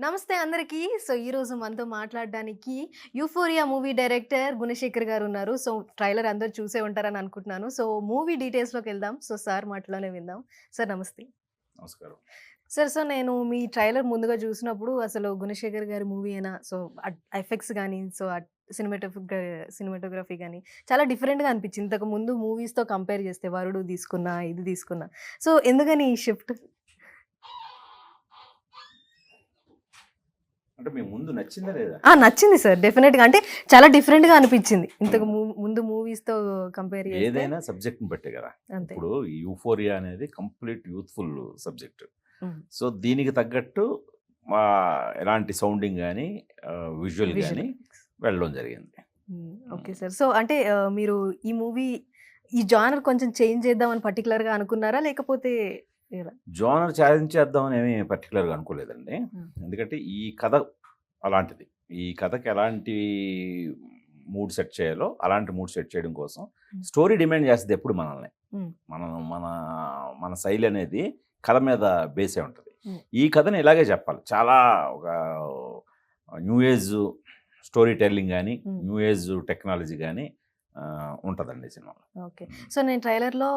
నమస్తే అందరికీ. సో, ఈరోజు మనతో మాట్లాడడానికి 'యూఫోరియా' మూవీ డైరెక్టర్ గుణశేఖర్ గారున్నారు. సో, ట్రైలర్ అందరూ చూసే ఉంటారని అనుకుంటున్నాను. సో, మూవీ డీటెయిల్స్‌లోకెళ్దాం. సో, సార్ మాటలోనే విందాం. సార్ నమస్తే. నమస్కారం. సార్, నేను మీ ట్రైలర్ ముందుగా చూసినప్పుడు అసలు గుణశేఖర్ గారి మూవీయేనా? సో, ఎఫెక్ట్స్ గాని, సో, సినిమాటోగ్రఫీ గాని చాలా డిఫరెంట్‌గా అనిపించింది. ఇంతకు ముందు మూవీస్‌తో కంపేర్ చేస్తే 'వరుడు' తీసుకున్నా, ఇది తీసుకున్నా. సో, ఎందుకని ఈ షిఫ్ట్? అంటే మీ ముందు నచ్చిందా లేదా? నచ్చింది సార్. డెఫినెట్‌గా. అంటే చాలా డిఫరెంట్‌గా అనిపిచ్చింది. ఇంతకు ముందు మూవీస్‌తో కంపేర్ చేస్తే. ఏదైనా సబ్జెక్ట్‌ని బట్టే గదా! అంతే. ఇప్పుడు 'యూఫోరియా' అనేది కంప్లీట్ యూత్‌ఫుల్ సబ్జెక్ట్. హ్మ్. సో, దీనికి తగ్గట్టు ఎలాంటి సౌండింగ్ గాని, విజువల్ విజువల్ గాని ఎఫెక్ట్స్. వెళ్ళడం జరిగింది. ఓకే హ్మ్. సార్. సో, అంటే మీరు ఈ మూవీ ఈ జానర్ కొంచెం చేంజ్ చేద్దామని పర్టిక్యులర్‌గా అనుకున్నారా? లేకపోతే ఎలా? జోనర్ ఛాలెంజ్ చేద్దామని ఏమి పర్టిక్యులర్‌గా అనుకోలేదండి. హ్మ్. ఎందుకంటే ఈ కథ అలాంటిది. ఈ కథకి ఎలాంటి మూడ్ సెట్ చేయాలో అలాంటి మూడ్ సెట్ చేయడం కోసం హ్మ్. స్టోరీ డిమాండ్ చేస్తది ఎప్పుడు మనల్ని. హ్మ్. మనం మన మన శైలి అనేది కథ మీద బేసే ఉంటది. హ్మ్. ఈ కథని ఇలాగే చెప్పాలి. చాలా ఒక న్యూ ఏజ్ స్టోరీ టెల్లింగ్ గాని, హ్మ్. న్యూ ఏజ్ టెక్నాలజీ గాని ఉంటదండి ఈ సినిమాలో. ఓకే. హ్మ్. సో, నేను ట్రైలర్‌లో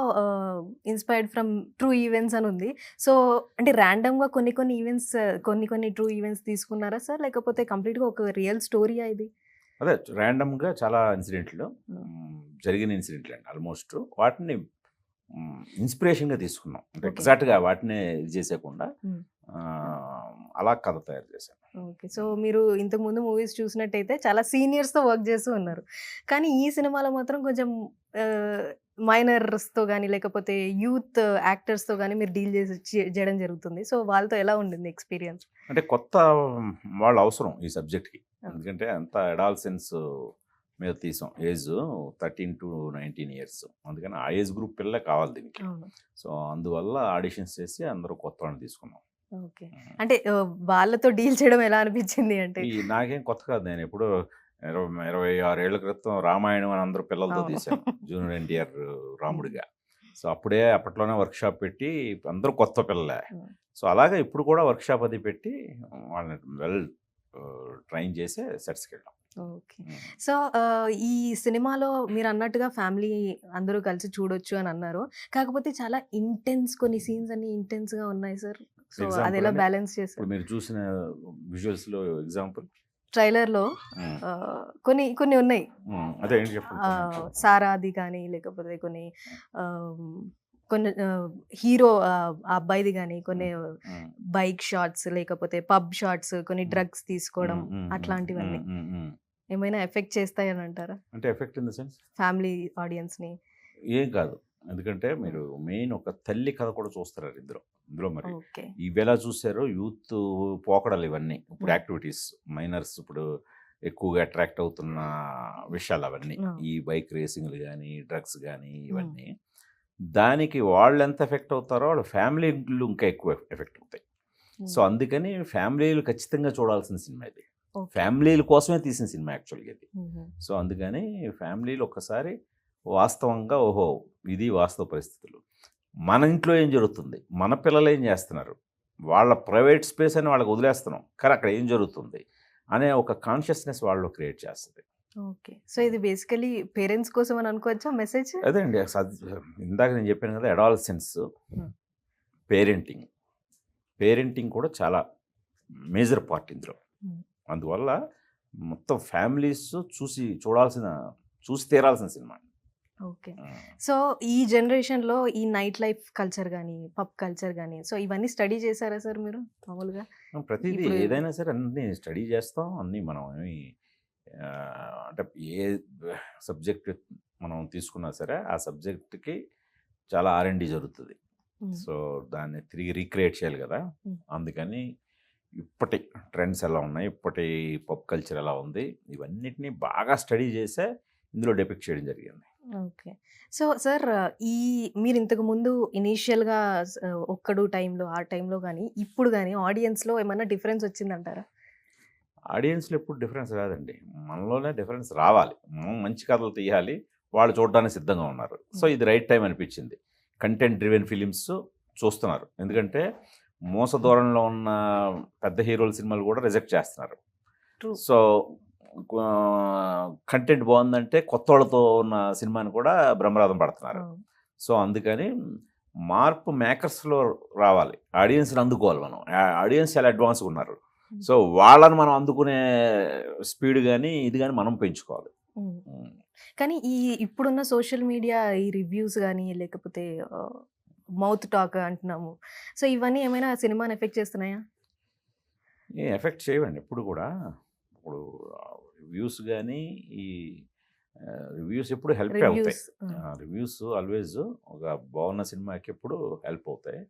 ఇన్‌స్పైర్డ్ ఫ్రమ్ ట్రూ ఈవెంట్స్ అని ఉంది. సో, అంటే ర్యాండమ్‌గా కొన్ని కొన్ని ట్రూ ఈవెంట్స్ తీసుకున్నారా సార్? లేకపోతే కంప్లీట్‌గా ఒక రియల్ స్టోరీయా ఇది? అదే ర్యాండమ్‌గా చాలా ఇన్సిడెంట్లు హ్మ్. జరిగిన ఇన్సిడెంట్‌లండి ఆల్‌మోస్ట్. వాటిని ఇన్‌స్పిరేషన్‌గా తీసుకున్నాం. అంటే ఓకే. ఎగ్జాక్ట్‌గా వాటినే ఇది చేసేయకుండా హ్మ్. అలా కథ తయారు చేశాను. ఓకే. సో, మీరు ఇంతకుముందు మూవీస్ చూసినట్టయితే చాలా సీనియర్స్‌తో వర్క్ చేస్తూ ఉన్నారు. కానీ ఈ సినిమాలో మాత్రం కొంచెం ఆహ్, మైనర్స్‌తో గాని, లేకపోతే యూత్ యాక్టర్స్‌తో గాని మీరు డీల్ చేసి చేయడం జరుగుతుంది. సో, వాళ్ళతో ఎలా ఉండింది ఎక్స్‌పీరియన్స్? అంటే కొత్త వాళ్ళు అవసరం ఈ సబ్జెక్ట్‌కి. ఆ! ఎందుకంటే అంత అడాలసెన్స్ మీద తీసాం. Age 13-19 years. అందుకని ఆ ఏజ్ గ్రూప్ పిల్లలే కావాలి దీనికి. అవును. సో, అందువల్ల ఆడిషన్స్ చేసి అందరూ కొత్త వాళ్ళని తీసుకున్నాం. ఓకే. హ్మ్. అంటే వాళ్ళతో డీల్ చేయడం ఎలా అనిపించింది అంటే? నాకేం కొత్త కాదు. నేనెప్పుడో 26 ఏళ్ల క్రితం 'రామాయణం' అని అందరూ పిల్లలతో అవును. తీశాను. జూనియర్ ఎన్టీఆర్ హ్మ్. రాముడిగా. సో, అప్పట్లోనే వర్క్‌షాప్ పెట్టి అందరూ కొత్త పిల్లలే. హ్మ్. సో, అలాగే ఇప్పుడు కూడా వర్క్‌షాప్ అది పెట్టి వాళ్ళని ట్రైన్ చేసే సెట్స్‌కెళ్ళాం. ఓకే. హ్మ్. సో, ఈ సినిమాలో మీరన్నట్టుగా ఫ్యామిలీ అందరూ కలిసి చూడొచ్చు అని అన్నారు. కాకపోతే చాలా కొన్ని సీన్స్ అన్నీ ఇంటెన్స్‌గా ఉన్నాయి సార్. సో, ఎగ్జాంపుల్ అదెలా అండి. బ్యాలెన్స్ ఇప్పుడు చేశారు? మీరు చూసిన విజువల్స్‌లో ఎగ్జాంపుల్? ట్రైలర్‌లో హ్మ్. కొన్ని కొన్ని ఉన్నాయి. అదే ఏంటి చెప్పండి కొన్ని. 'సారాది' కానీ లేకపోతే కొన్ని ఆహ్, కొన్ని హీరో ఆ అబ్బాయిది గాని కొన్ని హ్మ్. హ్మ్. బైక్ షాట్స్ లేకపోతే పబ్ షాట్స్ కొన్ని హ్మ్. డ్రగ్స్ తీసుకోవడం హ్మ్. హ్మ్. హ్మ్. హ్మ్. అట్లాంటివన్నీ. హ్మ్. హ్మ్. ఏమైనా ఎఫెక్ట్ చేస్తాయని అంటారా? అంటే effect in the sense? Family ఆడియన్స్‌ని. ఏం కాదు. ఎందుకంటే హ్మ్. మీరు మెయిన్ ఒక తల్లి కథ కూడా చూస్తారు ఇందులో. ఇందులో మరి ఓకే. ఇవెలా చూసారో యూత్ పోకడలు ఇవన్నీ. ఇప్పుడు హ్మ్. యాక్టివిటీస్ మైనర్స్ ఇప్పుడు ఎక్కువగా అట్రాక్ట్ అవుతున్న విషయాలవన్నీ. ఆ! ఈ బైక్ రేసింగ్‌లు గాని, డ్రగ్స్ గాని హ్మ్. ఇవన్నీ. దానికి వాళ్ళెంత ఎఫెక్ట్ అవుతారో వాళ్ళ ఫ్యామిలీలు ఇంకా ఎక్కువ ఎఫెక్ట్ అవుతాయి. సో, హ్మ్. అందుకని ఫ్యామిలీలు ఖచ్చితంగా చూడాల్సిన సినిమా ఇది. ఓకే. ఫ్యామిలీల కోసమే తీసిన సినిమా యాక్చువల్‌గా ఇది. హుహు. సో, అందుకని ఫ్యామిలీలు ఒక్కసారి వాస్తవంగా ఓహో! ఇది వాస్తవ పరిస్థితులు. మన ఇంట్లో ఏం జరుగుతుంది? మన పిల్లలు ఏం జేస్తున్నారు? వాళ్ళ ప్రైవేట్ స్పేస్ అని వాళ్ళకి వదిలేస్తున్నాం. కానీ అక్కడ ఏం జరుగుతుంది? అనే ఒక కాన్షియస్‌నెస్ వాళ్ళలో క్రియేట్ చేస్తది. ఓకే. సో, ఇది బేసికల్లీ పేరెంట్స్ కోసం అని అనుకోవచ్చా మెసేజ్? అదే అండి. ఇందాక నేను జెప్పాను గదా! అడాలసెన్స్ హ్మ్. పేరెంటింగ్. పేరెంటింగ్ కూడా చాలా మేజర్ పార్ట్ ఇందులో. హ్మ్. అందువల్ల మొత్తం ఫ్యామిలీస్ చూసి తీరాల్సిన సినిమా. ఓకే. హ్మ్. సో, ఈ జనరేషన్‌లో ఈ నైట్ లైఫ్ కల్చర్ గాని, పబ్ కల్చర్ గాని, సో, ఇవన్నీ స్టడీ చేసారా సార్ మీరు మామూలుగా? ప్రతీదీ ఇప్పుడు ఏదైనా సరే అన్నీ స్టడీ చేస్తాం. అన్నీ మనం ఏమి అంటే ఏ సబ్జెక్ట్ మనం తీసుకున్నా సరే, ఆ సబ్జెక్ట్‌కి చాలా ఆర్&డి జరుగుతది. హ్మ్. సో, దాన్ని తిరిగి రీక్రియేట్ చేయాలి గదా! హ్మ్. అందుకని ఇప్పటి ట్రెండ్స్ ఎలా ఉన్నాయి? ఇప్పటి పబ్ కల్చర్ ఎలా ఉంది? ఇవన్నిటిని బాగా స్టడీ చేసే ఇందులో డిపిక్ట్ చేయడం జరిగింది. ఓకే. సో, సార్ ఈ మీరింతకు ముందు ఇనీషియల్‌గా 'ఒక్కడు' టైంలో, ఆ టైంలో గాని, ఇప్పుడు గాని ఆడియన్స్‌లో ఏమన్నా డిఫరెన్స్ వచ్చిందంటారా? ఆడియన్స్‌లో ఎప్పుడు డిఫరెన్స్ రాదండి. మనలోనే డిఫరెన్స్ రావాలి. మనం మంచి కథలు తీయాలి. వాళ్ళు చూడడానికి సిద్ధంగా ఉన్నారు. సో, హ్మ్. ఇది రైట్ టైమ్ అనిపించింది. కంటెంట్ డ్రివెన్ ఫిలిమ్స్ చూస్తున్నారు. ఎందుకంటే మోస ధోరణిలో ఉన్న పెద్ద హీరోల సినిమాలు కూడా రిజెక్ట్ చేస్తున్నారు. ట్రూ. సో కంటెంట్ బాగుందంటే కొత్త వాళ్ళతో ఉన్న సినిమాని కూడా బ్రహ్మరథం పడుతున్నారు. సో అందుకని మార్పు మేకర్స్లో రావాలి, ఆడియన్స్ని అందుకోవాలి. మనం ఆడియన్స్ చాలా అడ్వాన్స్గా ఉన్నారు. సో వాళ్ళని మనం అందుకునే స్పీడ్ కానీ ఇది కానీ మనం పెంచుకోవాలి. కానీ ఈ ఇప్పుడున్న సోషల్ మీడియా ఈ రివ్యూస్ కానీ లేకపోతే మౌత్ టాక్ అంటున్నాము, సో ఇవన్నీ ఏమైనా సినిమాని ఎఫెక్ట్ చేస్తున్నాయా? ఏ ఎఫెక్ట్ చేయవండి ఎప్పుడు కూడా. ఇప్పుడు రివ్యూస్ కానీ ఈ రివ్యూస్ ఎప్పుడు హెల్ప్ అవుతాయి. రివ్యూస్ రివ్యూస్ ఆల్వేజ్ ఒక బాగున్న సినిమాకి ఎప్పుడు హెల్ప్ అవుతాయి.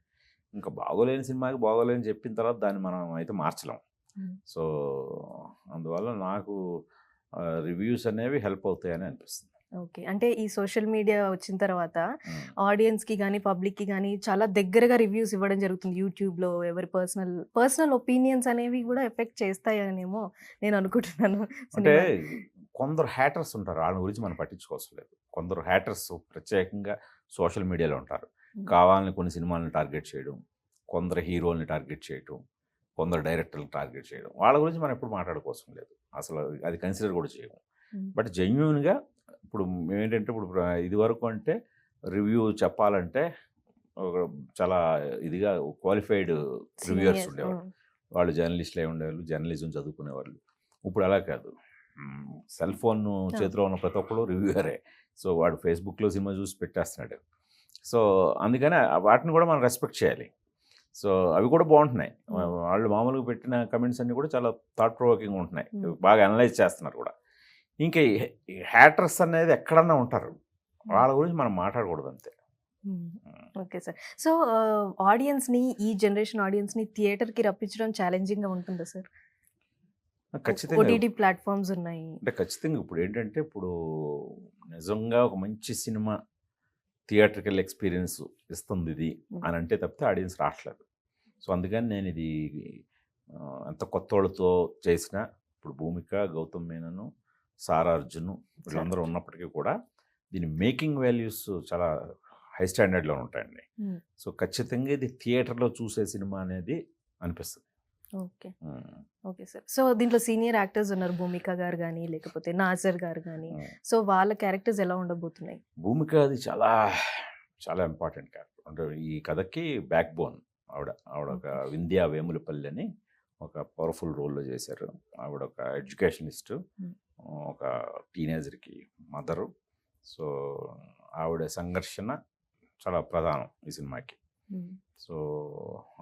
ఇంకా బాగోలేని సినిమాకి బాగోలేని చెప్పిన తర్వాత దాన్ని మనం అయితే మార్చలేం. సో అందువల్ల నాకు రివ్యూస్ అనేవి హెల్ప్ అవుతాయని అనిపిస్తుంది. ఓకే. అంటే ఈ సోషల్ మీడియా వచ్చిన తర్వాత ఆడియన్స్కి కానీ పబ్లిక్కి కానీ చాలా దగ్గరగా రివ్యూస్ ఇవ్వడం జరుగుతుంది యూట్యూబ్లో. ఎవరి పర్సనల్ ఒపీనియన్స్ అనేవి కూడా ఎఫెక్ట్ చేస్తాయనేమో నేను అనుకుంటున్నాను. అంటే కొందరు హ్యాటర్స్ ఉంటారు, వాళ్ళ గురించి మనం పట్టించుకోవసం లేదు. కొందరు హ్యాటర్స్ ప్రత్యేకంగా సోషల్ మీడియాలో ఉంటారు. కావాలని కొన్ని సినిమాలను టార్గెట్ చేయడం, కొందరు హీరోల్ని టార్గెట్ చేయడం, కొందరు డైరెక్టర్ని టార్గెట్ చేయడం, వాళ్ళ గురించి మనం ఎప్పుడు మాట్లాడుకోసం లేదు. అసలు అది కన్సిడర్ కూడా చేయము. బట్ జెన్యూన్గా ఇప్పుడు ఏంటంటే ఇప్పుడు ఇది వరకు అంటే రివ్యూ చెప్పాలంటే ఒక చాలా ఇదిగా క్వాలిఫైడ్ రివ్యూయర్స్ ఉండేవారు. వాళ్ళు జర్నలిస్టులే ఉండేవాళ్ళు, జర్నలిజం చదువుకునేవాళ్ళు. ఇప్పుడు అలా కాదు. సెల్ ఫోన్ చేతిలో ఉన్న ప్రతి ఒక్కరు రివ్యూయరే. సో వాడు ఫేస్బుక్లో సినిమా చూసి పెట్టేస్తున్నాడు. సో అందుకని వాటిని కూడా మనం రెస్పెక్ట్ చేయాలి. సో అవి కూడా బాగుంటున్నాయి. వాళ్ళు మామూలుగా పెట్టిన కమెంట్స్ అన్నీ కూడా చాలా థాట్ ప్రొవోకింగ్ ఉంటున్నాయి, బాగా అనలైజ్ చేస్తున్నారు కూడా. ఇంకా హ్యాటర్స్ అనేది ఎక్కడన్నా ఉంటారు, వాళ్ళ గురించి మనం మాట్లాడకూడదు అంతే. Okay sir. సో ఆడియన్స్ని, ఈ జనరేషన్ ఆడియన్స్ని థియేటర్కి రప్పించడం ఛాలెంజింగ్గా ఉంటుందా సార్? ఖచ్చితంగా ఓటీటీ ప్లాట్ఫామ్స్ ఉన్నాయి అంటే ఖచ్చితంగా. ఇప్పుడు ఏంటంటే ఇప్పుడు నిజంగా ఒక మంచి సినిమా థియేటర్కల్ ఎక్స్పీరియన్స్ ఇస్తుంది ఇది అని అంటే తప్పితే ఆడియన్స్ రావట్లేదు. సో అందుకని నేను ఇది ఎంత కొత్త వాళ్ళతో చేసిన, ఇప్పుడు భూమిక, గౌతమ్ మేనన్, సారా అర్జున్ వీళ్ళందరూ ఉన్నప్పటికీ కూడా దీని మేకింగ్ వాల్యూస్ చాలా హై స్టాండర్డ్లో ఉంటాయండి. సో ఖచ్చితంగా ఇది థియేటర్లో చూసే సినిమా అనేది అనిపిస్తుంది. ఓకే. Okay sir. సో దీంట్లో సీనియర్ యాక్టర్స్ ఉన్నారు, భూమిక గారు కానీ లేకపోతే నాజర్ గారు కానీ. సో వాళ్ళ క్యారెక్టర్స్ ఎలా ఉండబోతున్నాయి? భూమిక అది చాలా చాలా ఇంపార్టెంట్ క్యారెక్టర్. అంటే ఈ కథకి బ్యాక్ బోన్ ఆవిడ ఒక వింధ్యా వేములపల్లి అని ఒక పవర్ఫుల్ రోల్లో చేశారు. ఆవిడ ఒక ఎడ్యుకేషనిస్టు, ఒక టీనేజర్కి మదరు. సో ఆవిడ సంఘర్షణ చాలా ప్రధానం ఈ సినిమాకి. సో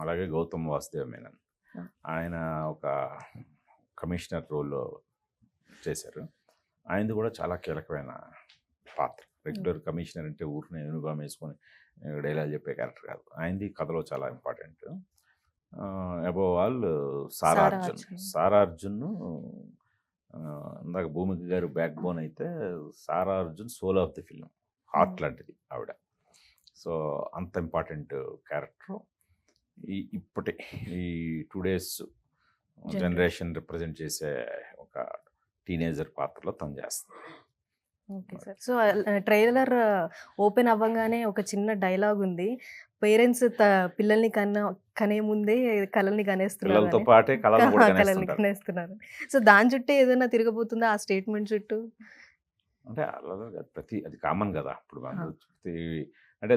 అలాగే గౌతమ్ వాసుదేవ్ మేనన్, ఆయన ఒక కమిషనర్ రోల్లో చేశారు. ఆయనది కూడా చాలా కీలకమైన పాత్ర. రెగ్యులర్ కమిషనర్ అంటే ఊరిని యూనిఫామ్ వేసుకొని డైలాగ్ చెప్పే క్యారెక్టర్ కాదు. ఆయనది కథలో చాలా important. Above all Sara Arjun ఇందాక భూమిక గారు బ్యాక్ బోన్ అయితే, Sara Arjun soul of the film, heart లాంటిది ఆవిడ. సో అంత ఇంపార్టెంట్ క్యారెక్టర్. ఇప్పటి ఈ 2 days జనరేషన్ రిప్రజెంట్ చేసే ఒక టీనేజర్ పాత్రలో తను చేస్తుంది. Okay sir. So trailer open అవ్వగానే ఒక చిన్న డైలాగ్ ఉంది, పేరెంట్స్ పిల్లల్ని కనే ముందే కళల్ని పిల్లలతో పాటే కళల్ని కనేస్తున్నారు. సో దాని చుట్టూ ఏదైనా తిరగబోతుందా ఆ స్టేట్మెంట్ చుట్టూ? అంటే ప్రతి అది కామన్ కదా. ఇప్పుడు అంటే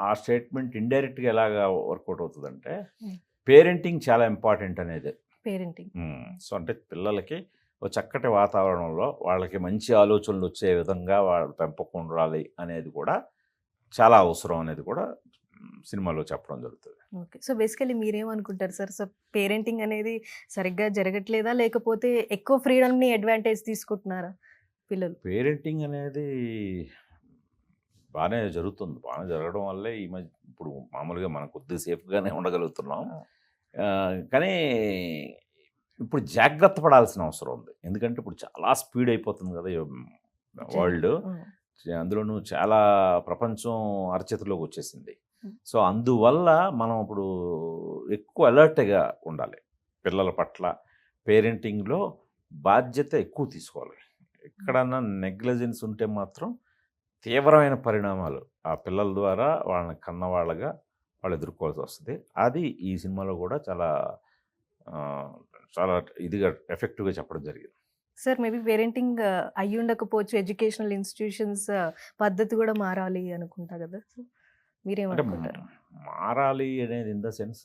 ఆ స్టేట్మెంట్ ఇండైరెక్ట్గా ఎలాగా వర్కౌట్ అవుతుందంటే పేరెంటింగ్ చాలా ఇంపార్టెంట్ అనేది. పేరెంటింగ్. సో అంటే పిల్లలకి ఒక చక్కటి వాతావరణంలో వాళ్ళకి మంచి ఆలోచనలు వచ్చే విధంగా వాళ్ళు పెంపకం ఉండాలి అనేది కూడా చాలా అవసరం అనేది కూడా సినిమాలో చెప్పడం జరుగుతుంది. ఓకే. సో బేసికలీ మీరేమనుకుంటారు సార్? సో పేరెంటింగ్ అనేది సరిగ్గా జరగట్లేదా, లేకపోతే ఎక్కువ ఫ్రీడమ్ని అడ్వాంటేజ్ తీసుకుంటున్నారా పిల్లలు? పేరెంటింగ్ అనేది బాగానే జరుగుతుంది. బాగానే జరగడం వల్లే ఈ మధ్య ఇప్పుడు మామూలుగా మనం కొద్దిగా సేఫ్గానే ఉండగలుగుతున్నాం. కానీ ఇప్పుడు జాగ్రత్త పడాల్సిన అవసరం ఉంది. ఎందుకంటే ఇప్పుడు చాలా స్పీడ్ అయిపోతుంది కదా వరల్డ్. అందులోనూ చాలా ప్రపంచం అరచేతిలోకి వచ్చేసింది. సో అందువల్ల మనం ఇప్పుడు ఎక్కువ అలర్ట్గా ఉండాలి. పిల్లల పట్ల పేరెంటింగ్లో బాధ్యత ఎక్కువ తీసుకోవాలి. ఎక్కడన్నా నెగ్లిజెన్స్ ఉంటే మాత్రం తీవ్రమైన పరిణామాలు ఆ పిల్లల ద్వారా వాళ్ళని కన్నవాళ్ళగా వాళ్ళు ఎదుర్కోవాల్సి వస్తుంది. అది ఈ సినిమాలో కూడా చాలా చాలా ఇదిగా ఎఫెక్టివ్గా చెప్పడం జరిగింది. సార్ మేబీ పేరెంటింగ్ అయ్యుండకపోవచ్చు. ఎడ్యుకేషనల్ ఇన్‌స్టిట్యూషన్స్ పద్ధతి కూడా మారాలి అనుకుంటా కదా! సో, అంటే మీరేమనుకుంటారు? మారాలి అనేది ఇన్ ద సెన్స్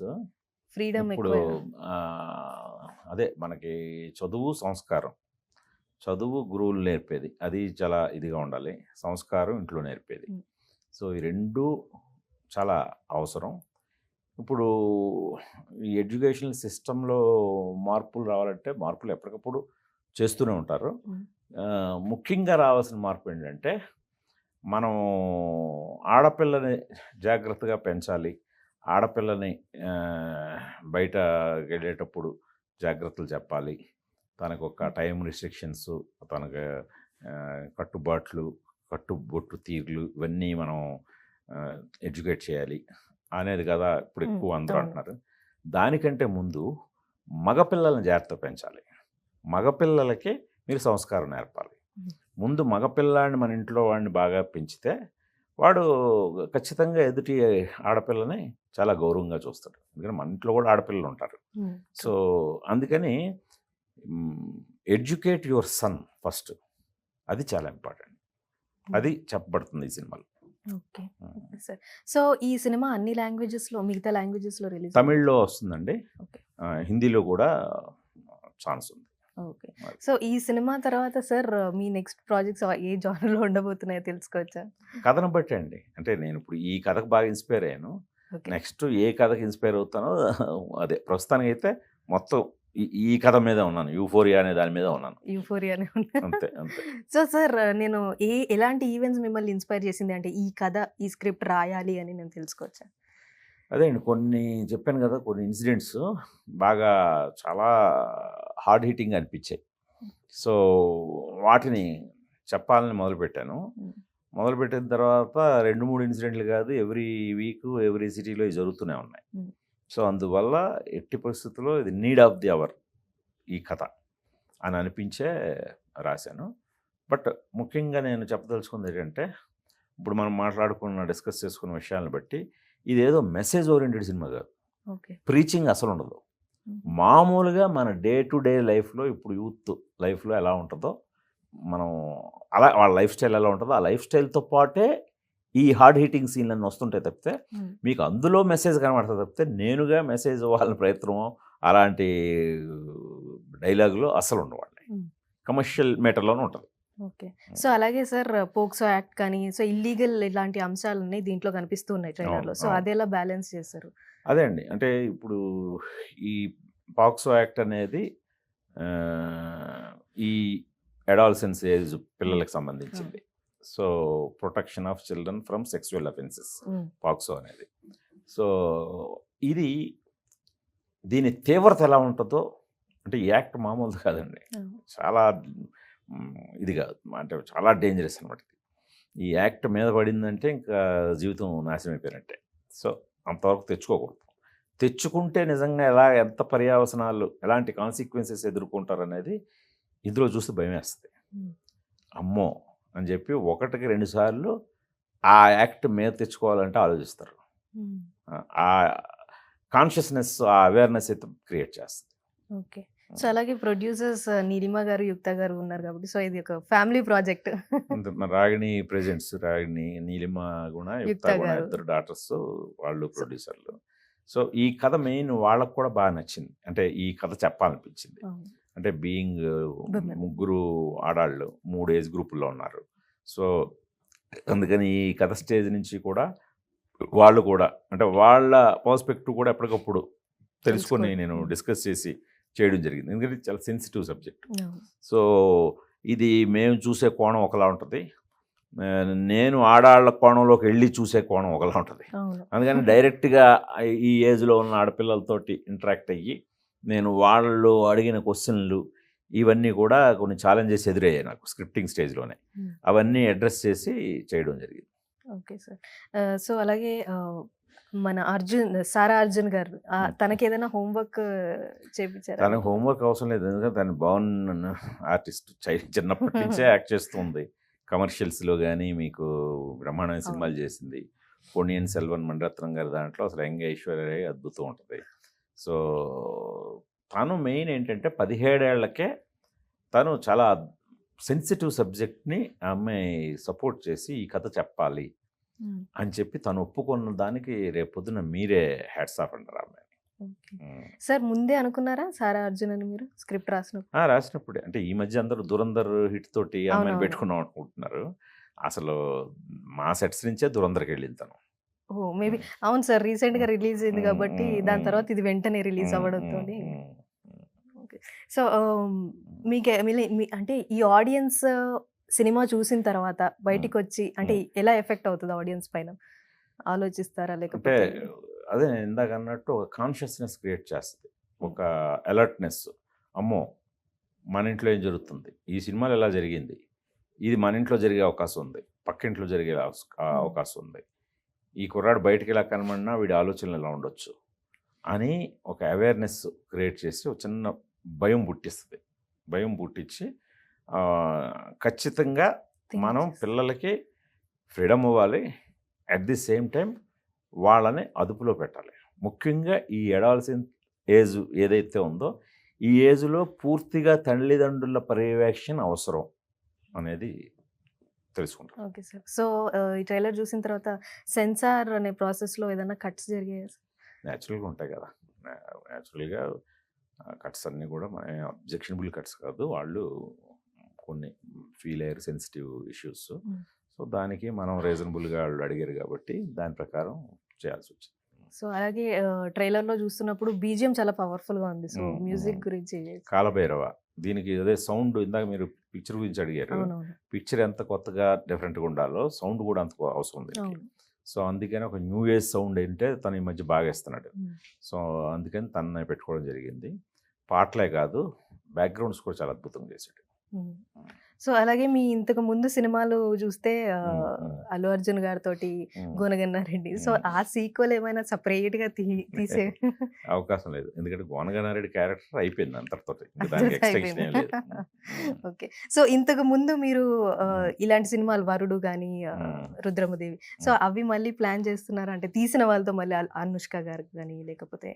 ఫ్రీడమ్ ఇప్పుడు ఎక్కువ. అదే మనకి చదువు, సంస్కారం. చదువు గురువులు నేర్పేది. అది చాలా ఇదిగా ఉండాలి. సంస్కారం ఇంట్లో నేర్పేది. హ్మ్. సో, ఈ 2 చాలా అవసరం. ఇప్పుడు ఈ ఎడ్యుకేషనల్ సిస్టంలో మార్పులు రావాలంటే మార్పులు ఎప్పటికప్పుడు చేస్తూనే ఉంటారు. హ్మ్. ముఖ్యంగా రావాల్సిన మార్పు ఏంటంటే, మనం ఆడపిల్లని జాగ్రత్తగా పెంచాలి. ఆడపిల్లని బయటకెళ్ళేటప్పుడు జాగ్రత్తలు చెప్పాలి. తనకొక టైమ్ రిస్ట్రిక్షన్స్, తనకు కట్టుబాట్లు, కట్టుబొట్టు తీర్లు ఇవన్నీ మనం ఎడ్యుకేట్ చేయాలి అనేది కదా ఇప్పుడు హ్మ్. ఎక్కువ అందరూ అవును. అంటున్నారు. దానికంటే ముందు మగపిల్లల్ని జాగ్రత్తగా పెంచాలి. మగపిల్లలకి మీరు సంస్కారం నేర్పాలి. హ్మ్. ముందు మగపిల్లాడిని మన ఇంట్లో వాడిని బాగా పెంచితే వాడు ఖచ్చితంగా ఎదుటి ఆడపిల్లని చాలా గౌరవంగా చూస్తాడు. ఎందుకంటే మన ఇంట్లో కూడా ఆడపిల్లలు ఉంటారు. హ్మ్. సో, అందుకని ఎడ్యుకేట్ యువర్ సన్ ఫస్ట్. అది చాలా ఇంపార్టెంట్. అది చెప్పబడుతుంది ఈ సినిమాలో. ఓకే. Okay sir. సో, ఈ సినిమా అన్ని లాంగ్వేజెస్‌లో మిగతా లాంగ్వేజెస్‌లో రిలీజ్ తమిళ్లో వస్తుందండి. ఓకే. హిందీలో కూడా ఛాన్స్ ఉంది. ఓకే. మరి. సో, ఈ సినిమా తర్వాత సార్ మీ నెక్స్ట్ ప్రాజెక్ట్స్ ఏ జానర్‌లో ఉండబోతున్నాయో తెలుసుకోవచ్చా? కథను బట్టి అండి. అంటే నేను ఇప్పుడు ఈ కథకు బాగా ఇన్స్పైర్ అయ్యాను. ఓకే. నెక్స్ట్ ఏ కథకి ఇన్స్పైర్ అవుతానో అదే. ప్రస్తుతానికైతే మొత్తం ఈ కథ మీద ఉన్నాను. యూఫోరియా అనే దాని మీద ఉన్నాను. యూఫోరియానే ఉంది. అంతే. అంతే. సో, సార్ నేను ఎలాంటి ఈవెంట్స్ మిమ్మల్ని ఇన్‌స్పైర్ చేసింది? అంటే ఈ కథ, ఈ స్క్రిప్ట్ రాయాలి అని నేను తెలుసుకోవచ్చా? అదే అండి. కొన్ని చెప్పాను కదా! కొన్ని ఇన్సిడెంట్స్ బాగా చాలా హార్డ్ హిట్టింగ్ అనిపించాయి. సో, వాటిని చెప్పాలని మొదలుపెట్టాను. హ్మ్. మొదలుపెట్టిన తర్వాత 2, 3 ఇన్సిడెంట్లు కాదు, ఎవ్రీ వీక్, ఎవ్రీ సిటీలో ఇవి జరుగుతూనే ఉన్నాయి. హ్మ్. సో, అందువల్ల ఎట్టి పరిస్థితుల్లో ఇది నీడ్ ఆఫ్ ది అవర్ ఈ కథ అని అనిపించే రాశాను. బట్ ముఖ్యంగా నేను చెప్పదలుచుకుంది ఏంటంటే, ఇప్పుడు మనం డిస్కస్ చేసుకున్న విషయాలను బట్టి ఇదేదో మెసేజ్ ఓరియెంటెడ్ సినిమా కాదు. ఓకే. ప్రీచింగ్ అసలు ఉండదు. హ్మ్. మామూలుగా మన డే టు డే లైఫ్‌లో ఇప్పుడు యూత్ లైఫ్‌లో ఎలా ఉంటుందో, మనం అలా వాళ్ళ లైఫ్ స్టైల్ ఎలా ఉంటుందో, ఆ లైఫ్ స్టైల్‌తో పాటే ఈ హార్డ్ హిట్టింగ్ సీన్‌లన్నీ వస్తుంటాయి తప్పితే, హ్మ్. మీకు అందులో మెసేజ్ కనబడతది తప్పితే, నేనుగా మెసేజ్ ఇవ్వాలని ప్రయత్నమో, అలాంటి డైలాగులు అస్సలు ఉండవండి. హ్మ్. కమర్షియల్ మేటర్‌లోనే ఉంటది. ఓకే. సో, అలాగే సార్ పోక్సో యాక్ట్ కానీ, సో, ఇల్లీగల్ ఇలాంటి అంశాలన్నీ దీంట్లో కనిపిస్తూ ఉన్నాయి ట్రైలర్‌లో. అవును. సో, అవును. అదెలా బ్యాలెన్స్ చేశారు? అదే అండి. అంటే ఇప్పుడు ఈ పాక్సో యాక్ట్ అనేది ఈ అడాలసెన్స్ ఏజ్ పిల్లలకి సంబంధించింది. So, protection of children from sexual offences హ్మ్. పాక్సో అనేది. సో, ఇది దీని తీవ్రత ఎలా ఉంటుందో, అంటే ఈ యాక్ట్ మామూలుది కాదండి. అవును. చాలా ఇది కాదు. అంటే చాలా డేంజరస్ అనమాట. ఈ యాక్ట్ మీద పడిందంటే ఇంకా జీవితం నాశనం అయిపోయినట్టే. సో, అంతవరకు తెచ్చుకోకూడదు. తెచ్చుకుంటే నిజంగా ఎంత పర్యవసనాలు, ఎలాంటి కాన్సిక్వెన్సెస్ ఎదుర్కొంటారనేది ఇందులో చూస్తే భయమేస్తది. హ్మ్. అమ్మో! అని చెప్పి 1కి 2 సార్లు ఆ యాక్ట్ మీద తెచ్చుకోవాలంటే ఆలోచిస్తారు. హ్మ్. ఆ కాన్షియస్‌నెస్, ఆ అవేర్‌నెస్ అయితే క్రియేట్ చేస్తది. ఓకే. సో, అలాగే ప్రొడ్యూసర్స్ నీలిమ గారు, యుక్త గారు ఉన్నారు కాబట్టి, సో, ఇది ఒక ఫ్యామిలీ ప్రాజెక్ట్. అంతే. మన రాగిణి ప్రెజెంట్స్, రాగిణి, నీలిమ గుణ, యుక్త యుక్త గుణ గారు. ఇద్దరు డాటర్స్, వాళ్ళు సో ప్రొడ్యూసర్లు. సో, ఈ కథ మెయిన్ వాళ్ళకి కూడా బాగా నచ్చింది. అంటే ఈ కథ చెప్పాలనిపించింది. అవును. అంటే బీయింగ్ Women. ముగ్గురు ఆడాళ్ళు 3 ఏజ్ గ్రూపుల్లో ఉన్నారు. సో, అందుకని ఈ కథ స్టేజ్ నుంచి కూడా వాళ్ళు కూడా అంటే వాళ్ళ పర్స్పెక్టివ్ కూడా ఎప్పటికప్పుడు తెలుసుకొని తెలుసుకోవడం. నేను హ్మ్. డిస్కస్ చేసి చేయడం జరిగింది. ఎందుకంటే ఇది చాలా సెన్సిటివ్ సబ్జెక్ట్. అవును. సో, ఇది మేము చూసే కోణం ఒకలా ఉంటది. నేను ఆడాళ్ళ కోణంలోకి వెళ్ళి చూసే కోణం ఒకలా ఉంటది. అవును. అందుకని డైరెక్ట్‌గా ఈ ఏజ్‌లో ఉన్న ఆడపిల్లలతోటి ఇంటరాక్ట్ అయ్యి, నేను వాళ్ళు అడిగిన క్వెషన్‌లు ఇవన్నీ కూడా కొన్ని ఛాలెంజెస్ ఎదురయ్యాయి నాకు స్క్రిప్టింగ్ స్టేజ్‌లోనే. హ్మ్. అవన్నీ అడ్రెస్ చేసి చేయడం జరిగింది. Okay sir. సో, అలాగే మన సారా అర్జున్ గారు తనకేదైనా హోంవర్క్ చేపించారా తనకు మీరు? హోంవర్క్ అవసరం లేదు. ఎందుకంటే తను బాగున్న ఆర్టిస్ట్. చిన్నప్పటి నుంచే యాక్ట్ చేస్తూ ఉంది. కమర్షియల్స్‌లో గాని మీకు బ్రహ్మాండమైన అవును. సినిమాలు చేసింది. పొన్నియిన్ సెల్వన్ మణిరత్నం గారి దాంట్లో అసలు యంగ్ ఐశ్వర్య రాయ్ అద్భుతం ఉంటుంది. సో తను మెయిన్ ఏంటంటే 17 ఏళ్లకే తను చాలా సెన్సిటివ్ సబ్జెక్ట్ని ఆ అమ్మాయి సపోర్ట్ చేసి ఈ కథ చెప్పాలి హ్మ్. అని చెప్పి తను ఒప్పుకున్న దానికి రేపొద్దున మీరే హ్యాట్స్ ఆఫ్ అంటారు ఆమె. ఓకే. సార్ ముందే అనుకున్నారా సారా అర్జున్ అని మీరు స్క్రిప్ట్ రాసినప్పుడు? రాసినప్పుడే అంటే ఈ మధ్య అందరూ దురంధర్ హిట్ తోటి ఆ అమ్మాయిని అవునవును. పెట్టుకున్నాం అనుకుంటున్నారు. అసలు మా సెట్స్ నుంచే దురంధర్కి వెళ్ళింది తను. ఓహ్! మేబీ అవును సార్. రీసెంట్‌గా రిలీజ్ అయింది కాబట్టి దాని తర్వాత ఇది వెంటనే రిలీజ్ అవ్వడంతోని ఓకే. సో, అంటే ఈ ఆడియన్స్ సినిమా చూసిన తర్వాత బయటికొచ్చి అంటే ఎలా ఎఫెక్ట్ అవుతది ఆడియన్స్ పైన? ఆలోచిస్తారా? అంటే లేకపోతే అదే ఇందాక అన్నట్టు ఒక కాన్షియస్నెస్ క్రియేట్ చేస్తుంది. ఒక అలర్ట్‌నెస్. అమ్మో! మన ఇంట్లో ఏం జరుగుతుంది? ఈ సినిమాలో ఎలా జరిగింది? ఇది మన ఇంట్లో జరిగే అవకాశం ఉంది. పక్కింట్లో జరిగే అవకాశం ఉంది. ఈ కుర్రాడు బయటికి ఎలా కనబడినా వీడి ఆలోచనలు ఎలా ఉండొచ్చు అని ఒక అవేర్‌నెస్ క్రియేట్ చేసి ఒక చిన్న భయం పుట్టిస్తుంది. భయం పుట్టించి ఖచ్చితంగా మనం పిల్లలకి ఫ్రీడమ్ ఇవ్వాలి. అట్ ది సేమ్ టైం వాళ్ళని అదుపులో పెట్టాలి. ముఖ్యంగా ఈ అడాలసెంట్ ఏజ్ ఏదైతే ఉందో ఈ ఏజ్‌లో పూర్తిగా తల్లిదండ్రుల పర్యవేక్షణ అవసరం అనేది తెలుసుకుంటాం. Okay sir. సో, ఈ ట్రైలర్ చూసిన తర్వాత సెన్సార్ అనే ప్రాసెస్‌లో ఏదైనా కట్స్ జరిగాయా సార్? న్యాచురల్‌గా ఉంటాయి కదా! న్యాచురల్‌గా కట్స్ అన్నీ కూడా మన అబ్జెక్షనబుల్ కట్స్ కాదు. వాళ్ళు కొన్ని ఫీల్ అయ్యారు సెన్సిటివ్ ఇష్యూస్. సో, దానికి మనం రీజనబుల్‌గా వాళ్ళు అడిగారు కాబట్టి దాని ప్రకారం చేయాల్సొచ్చింది. సో, అలాగే ట్రైలర్‌లో చూస్తున్నప్పుడు బీజీఎం చాలా పవర్‌ఫుల్‌గా ఉంది. సో, మ్యూజిక్ గురించి కాలభైరవ దీనికి అదే సౌండ్ ఇందాక మీరు పిక్చర్ గురించి అడిగారు. అవునవును. పిక్చర్ ఎంత కొత్తగా డిఫరెంట్‌గా ఉండాలో సౌండ్ కూడా అంత అవసరం ఉంది. అవును. సో, అందుకని ఒక న్యూ ఏజ్ సౌండ్ అంటే తను ఈ మధ్య బాగా ఇస్తున్నాడు. సో, అందుకని తనని పెట్టుకోవడం జరిగింది. పాటలే కాదు బ్యాక్‌గ్రౌండ్స్ కూడా చాలా అద్భుతంగా చేశాడు. సో, అలాగే మీ ఇంతకు ముందు సినిమాలు చూస్తే అల్లు అర్జున్ గారితోటి 'గోనగన్నారెడ్డి'. సో, ఆ సీక్వెల్ ఏమైనా సెపరేట్‌గా తీసే అవకాశం లేదు. ఎందుకంటే 'గోనగన్నారెడ్డి' క్యారెక్టర్ అయిపోయింది అంతటితోటి. ఇంకా దానికి ఎక్స్‌టెన్షన్ ఏం లేదు. ఓకే. సో, ఇంతకు ముందు మీరు ఇలాంటి సినిమాలు 'వరుడు' గాని 'రుద్రమదేవి' సో, అవి మళ్ళీ ప్లాన్ చేస్తున్నారా? అంటే తీసిన వాళ్ళతో మళ్ళీ అనుష్క గారికి గాని లేకపోతే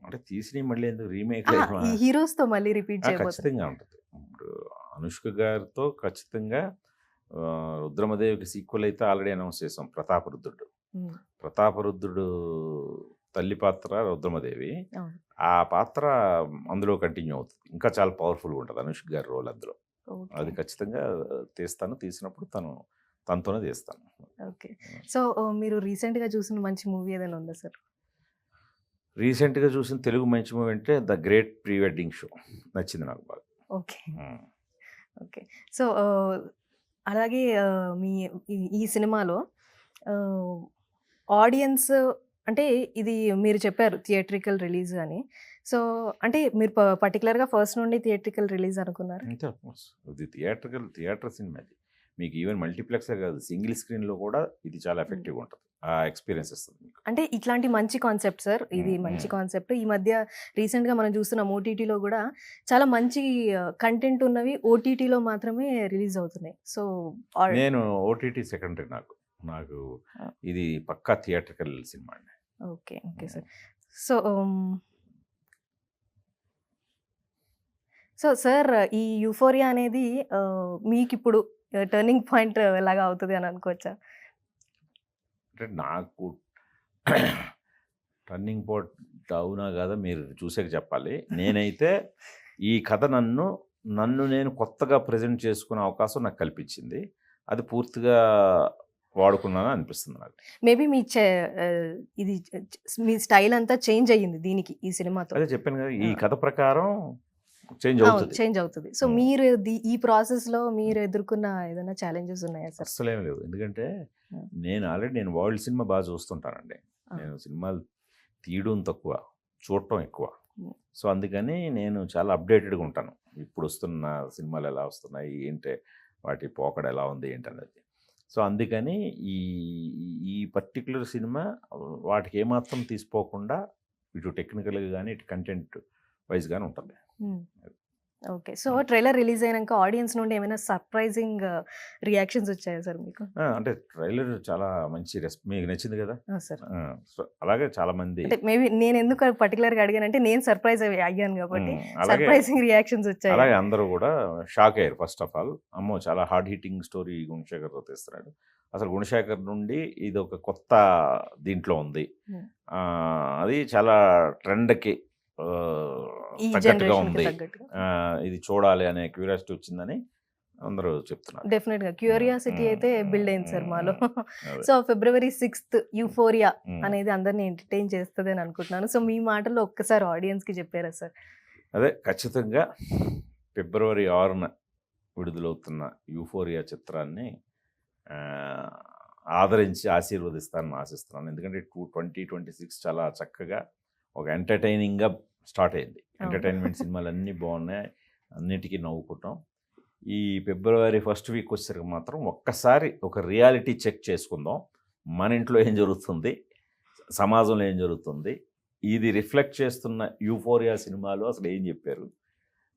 అంటే తీసినవి మళ్ళీ ఎందుకు రీమేక్ ఈ హీరోస్‌తో మళ్ళీ రిపీట్ చేయబోతున్నారు. ఖచ్చితంగా ఉంటుంది. ఇప్పుడు అనుష్క గారితో ఖచ్చితంగా 'రుద్రమదేవికి' సీక్వెల్ అయితే ఆల్రెడీ అనౌన్స్ చేసాం 'ప్రతాపరుద్రుడు'. 'ప్రతాపరుద్రుడు' తల్లి పాత్ర రుద్రమదేవి. ఆ పాత్ర అందులో కంటిన్యూ అవుతుంది. ఇంకా చాలా పవర్ఫుల్‌గా ఉంటుంది అనుష్క గారి రోల్ అందులో. అది ఖచ్చితంగా తీస్తాను. తీసినప్పుడు తనతోనే తీస్తాను. ఓకే. సో, మీరు రీసెంట్‌గా చూసిన మంచి మూవీ ఏదైనా ఉందా సార్? రీసెంట్‌గా చూసిన తెలుగు మంచి మూవీ అంటే 'the great pre wedding show' నచ్చింది నాకు బాగా. ఓకే. ఓకే. సో, అలాగే మీ ఈ సినిమాలో ఆడియన్స్ అంటే ఇది మీరు చెప్పారు థియేట్రికల్ రిలీజ్ అని. సో, అంటే మీరు పర్టిక్యులర్‌గా ఫస్ట్ నుండి థియేట్రికల్ రిలీజ్ అనుకున్నారా? అంతే ఆఫ్‌కోర్స్. ఇది థియేటర్ సినిమా ఇది. మీకు ఈవెన్ మల్టీప్లెక్సే కాదు సింగిల్ స్క్రీన్‌లో కూడా ఇది చాలా ఎఫెక్టివ్‌గా ఉంటుంది. ఆ ఎక్స్‌పీరియన్స్ ఇస్తుంది మీకు. అంటే ఇట్లాంటి మంచి కాన్సెప్ట్ సార్. ఇది మంచి కాన్సెప్ట్. ఈ మధ్య రీసెంట్‌గా మనం చూస్తున్నాం ఓటీటీలో కూడా చాలా మంచి కంటెంట్ ఉన్నవి ఓటీటీలో మాత్రమే రిలీజ్ అవుతున్నాయి. సో, నేను ఓటీటీ సెకండరీ నాకు ఇది పక్కా థియేట్రికల్ సినిమా అండి. Okay. Okay sir. So, sir ఈ యూఫోరియా అనేది మీకిప్పుడు టర్నింగ్ పాయింట్ లాగా అవుతది అని అనుకోవచ్చా? అంటే నాకు టర్నింగ్ పాయింట్ అవునా కాదా మీరు చూసాక చెప్పాలి. నేనైతే ఈ కథ నన్ను నేను కొత్తగా ప్రెజెంట్ చేసుకునే అవకాశం నాకు కల్పించింది. అది పూర్తిగా వాడుకున్నాను అనిపిస్తుంది నాకు. మేబీ ఇది మీ స్టైల్ అంతా చేంజ్ అయ్యింది దీనికి ఈ సినిమాతో. అదే చెప్పాను కదా! ఈ కథ ప్రకారం చేంజ్ అవుతుంది. చేంజ్ అవుతది. సో, మీరు ఈ ప్రాసెస్‌లో మీరు ఎదుర్కొన్న ఏదైనా ఛాలెంజెస్ ఉన్నాయా సార్? అస్సలేం లేవు. ఎందుకంటే నేను వరల్డ్ సినిమా బాగా చూస్తుంటానండి. నేను సినిమాలు తీయడం తక్కువ, చూడటం ఎక్కువ. సో, అందుకని నేను చాలా అప్డేటెడ్‌గా ఉంటాను. ఇప్పుడు వస్తున్న సినిమాలు ఎలా వస్తున్నాయి, ఏంటి వాటి పోకడ ఎలా ఉంది ఏంటనేది. సో, అందుకని ఈ పర్టిక్యులర్ సినిమా వాటికి ఏమాత్రం తీసిపోకుండా ఇటు టెక్నికల్‌గా గానీ, ఇటు కంటెంట్ వైస్ గానీ ఉంటుంది. ఓకే. సో, ట్రైలర్ రిలీజ్ అయినంక ఆడియన్స్ నుండి ఏమైనా సర్ప్రైజింగ్ రియాక్షన్స్ వచ్చాయా సార్ మీకు? అంటే ట్రైలర్ చాలా మంచి మీకు నచ్చింది కదా! ఆ! సార్. సో, అలాగే చాలామంది అంటే మేబీ నేనెందుకు పర్టిక్యులర్‌గా అడిగానంటే నేను సర్ప్రైజ్ అయ్యాను గాబట్టి అలాగే సర్ప్రైజింగ్ రియాక్షన్స్ వచ్చాయి. అలాగే అందరూ కూడా షాక్ అయ్యారు ఫస్ట్ ఆఫ్ ఆల్. అమ్మో! చాలా హార్డ్ హిట్టింగ్ స్టోరీ గుణశేఖర్‌తో తీస్తున్నాడు. అసలు గుణశేఖర్ నుండి ఇది ఒక కొత్త దీంట్లో ఉంది. హ్మ్. అది చాలా ట్రెండ్‌కి ఆహ్, ఈ తగ్గట్టుగా జనరేషన్‌కి ఉంది. తగ్గట్టుగా. ఇది చూడాలి అనే క్యూరియాసిటీ వచ్చిందని అందరూ చెప్తున్నారు. డెఫినిట్‌గా క్యూరియాసిటీ అయితే బిల్డ్ అయింది సార్ మాలో. అదే. సో, ఫిబ్రవరి 6థ్ యూఫోరియా హ్మ్. అనేది అందరిని ఎంటర్‌టైన్ చేస్తదని అనుకుంటున్నాను. సో, మీ మాటల్లో ఒక్కసారి ఆడియన్స్‌కి చెప్పారా సార్? అదే ఖచ్చితంగా ఫిబ్రవరి 6న విడుదలవుతున్న యూఫోరియా చిత్రాన్ని ఆహ్, ఆదరించి ఆశీర్వదిస్తారని ఆశిస్తున్నాను. ఎందుకంటే 2026 చాలా చక్కగా ఒక ఎంటర్‌టైనింగ్‌గా స్టార్ట్ అయింది. ఎంటర్‌టైన్‌మెంట్ సినిమాలన్నీ బాగున్నాయి. అన్నిటికి నవ్వుకుంటాం. ఈ ఫిబ్రవరి ఫస్ట్ వీక్ వచ్చేసరికి మాత్రం ఒక్కసారి ఒక రియాలిటీ చెక్ చేసుకుందాం. మన ఇంట్లో ఏం జరుగుతుంది? సమాజంలో ఏం జరుగుతుంది? ఇది రిఫ్లెక్ట్ చేస్తున్న యూఫోరియా సినిమాలో అసలు ఏం చెప్పారు?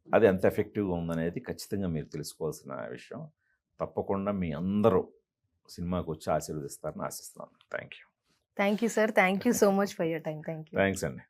అది ఎంత ఎఫెక్టివ్‌గా ఉందనేది ఖచ్చితంగా మీరు తెలుసుకోవాల్సిన విషయం. తప్పకుండా మీ అందరూ సినిమాకొచ్చి ఆశీర్వదిస్తారని ఆశిస్తున్నాను. Thank you. Thank you sir. Thank you so much for your time. Thank you. Thanks అండి.